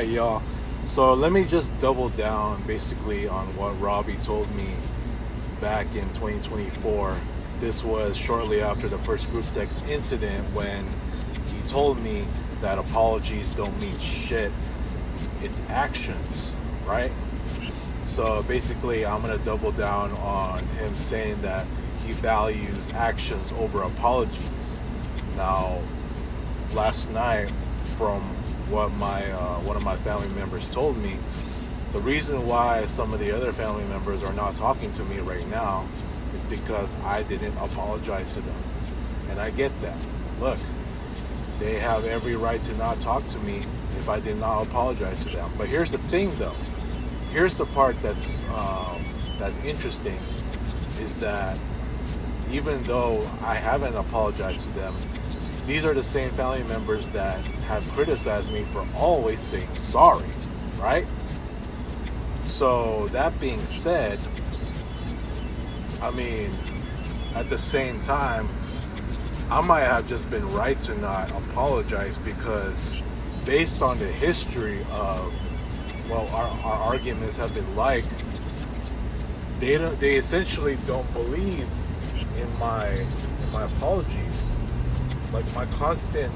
right, y'all. So let me just double down basically on what Robby told me back in 2024. This was shortly after the first group text incident when he told me that apologies don't mean shit. It's actions, right? So basically, I'm going to double down on him saying that he values actions over apologies. Now, last night, from what my one of my family members told me, the reason why some of the other family members are not talking to me right now is because I didn't apologize to them. And I get that. Look, they have every right to not talk to me if I did not apologize to them. But here's the thing, though. Here's the part that's interesting, is that even though I haven't apologized to them, these are the same family members that have criticized me for always saying sorry, right? So that being said, I mean, at the same time, I might have just been right to not apologize because based on the history of, well, our arguments have been like, they essentially don't believe in my apologies, like my constant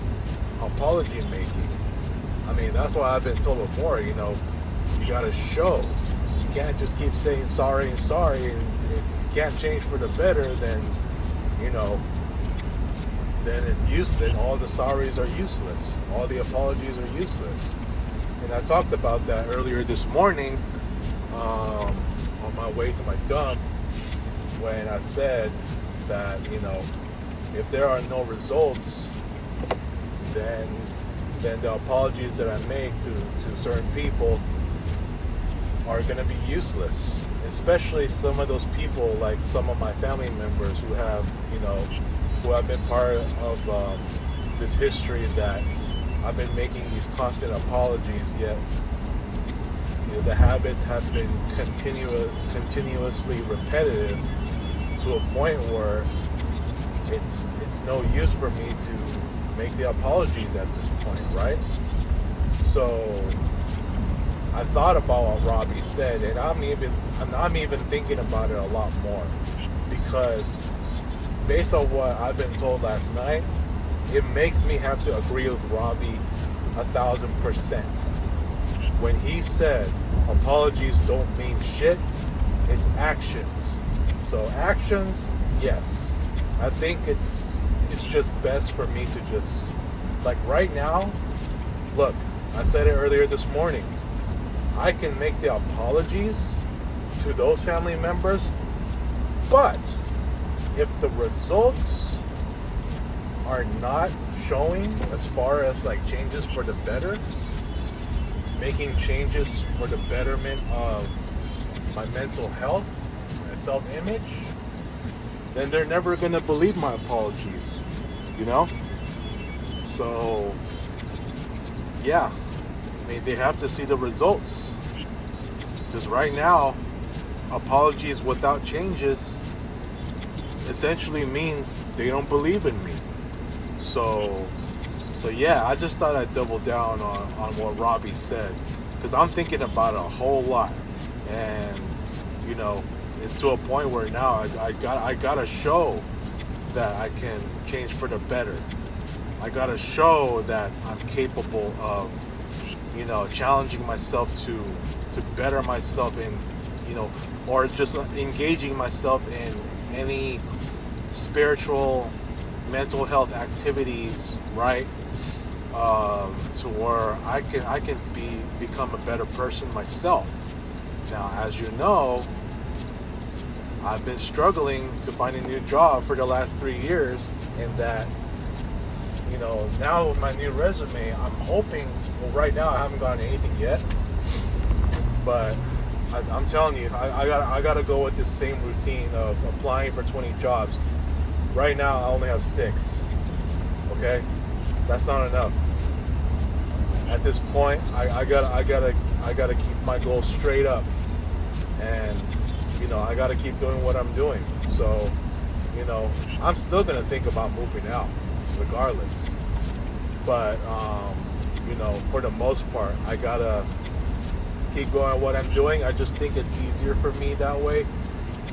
apology making. I mean, that's why I've been told before, you gotta show. You can't just keep saying sorry and sorry, and if you can't change for the better, then then it's useless. All the sorries are useless. All the apologies are useless. And I talked about that earlier this morning on my way to my dump when I said that, if there are no results, then the apologies that I make to certain people are going to be useless. Especially some of those people, like some of my family members who have been part of this history that I've been making these constant apologies, yet the habits have been continuously repetitive to a point where it's no use for me to make the apologies at this point, right? So I thought about what Robby said, and I'm even thinking about it a lot more, because based on what I've been told last night, it makes me have to agree with Robby 1,000%. When he said apologies don't mean shit, it's actions. So actions, yes. I think it's just best for me to just, like right now, look, I said it earlier this morning, I can make the apologies to those family members, but if the results are not showing as far as like changes for the better, making changes for the betterment of my mental health, my self-image, then they're never going to believe my apologies, So, yeah, I mean, they have to see the results. Because right now, apologies without changes essentially means they don't believe in me. So yeah, I just thought I'd double down on what Robby said, because I'm thinking about it a whole lot, and it's to a point where now I gotta show that I can change for the better. I gotta show that I'm capable of challenging myself to better myself in or just engaging myself in any spiritual, mental health activities, right? To where I can become a better person myself. Now, as you know, I've been struggling to find a new job for the last 3 years, and that now with my new resume, I'm hoping. Well, right now I haven't gotten anything yet, but I'm telling you, I gotta go with this same routine of applying for 20 jobs. Right now, I only have 6. Okay, that's not enough. At this point, I gotta keep my goals straight up, and I gotta keep doing what I'm doing. So, I'm still gonna think about moving out, regardless. But you know, for the most part, I gotta keep going what I'm doing. I just think it's easier for me that way,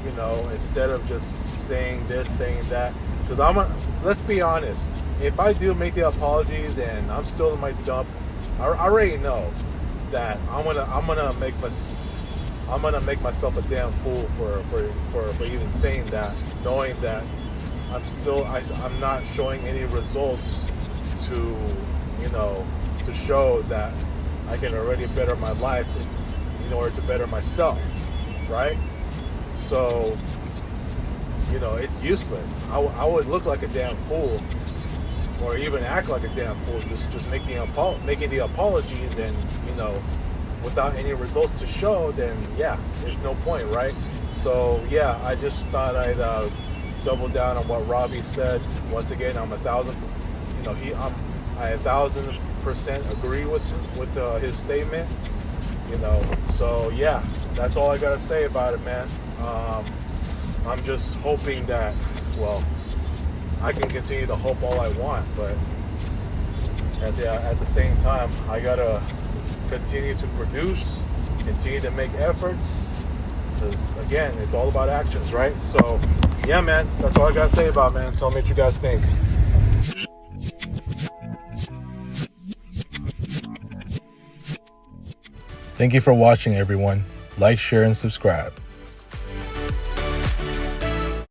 you know, instead of just saying this, saying that. Because let's be honest, if I do make the apologies and I'm still in my dump, I already know that I'm gonna make myself a damn fool for even saying that, knowing that I'm not showing any results to, you know, to show that I can already better my life in order to better myself, right? So, you know, it's useless. I would look like a damn fool, or even act like a damn fool, just making the apologies, and, you know, without any results to show, then yeah, there's no point, right? So yeah, I just thought I'd double down on what Robby said. Once again, I 1,000% agree with his statement. You know, so yeah, that's all I gotta say about it, man. I'm just hoping that, well, I can continue to hope all I want, but at the same time, I gotta continue to produce, continue to make efforts, because again, it's all about actions, right? So yeah, man, that's all I gotta say about it, man. Tell me what you guys think. Thank you for watching, everyone. Like, share, and subscribe.